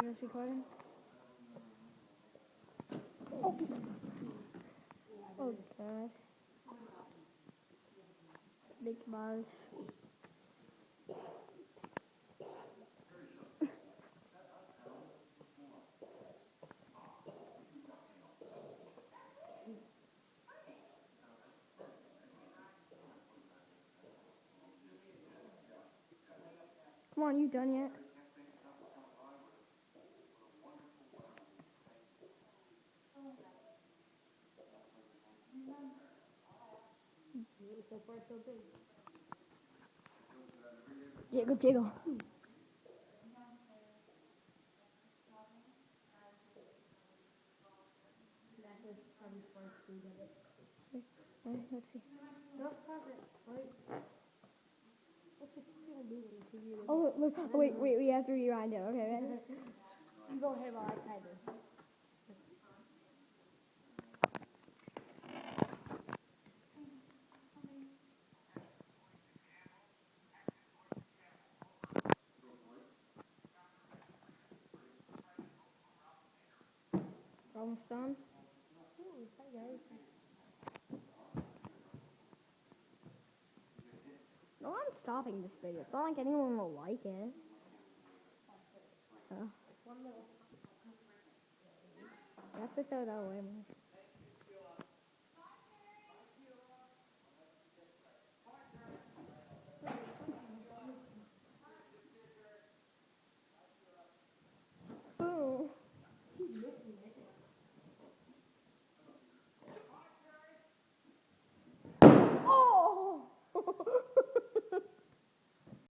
this recording? Oh god. Big Mouse. Come on, you done yet? So far, so good. Jiggle, jiggle. That was probably first food of it. Let's see. Don't pause it. Wait. What's this gonna do when you TV? Oh, look. Oh, wait, we have to rewind it. Okay, ready? You go ahead while I try this. Almost done. Ooh, hi guys. No, I'm stopping this video. It's not like anyone will like it. Oh. One little. You have to throw that away more.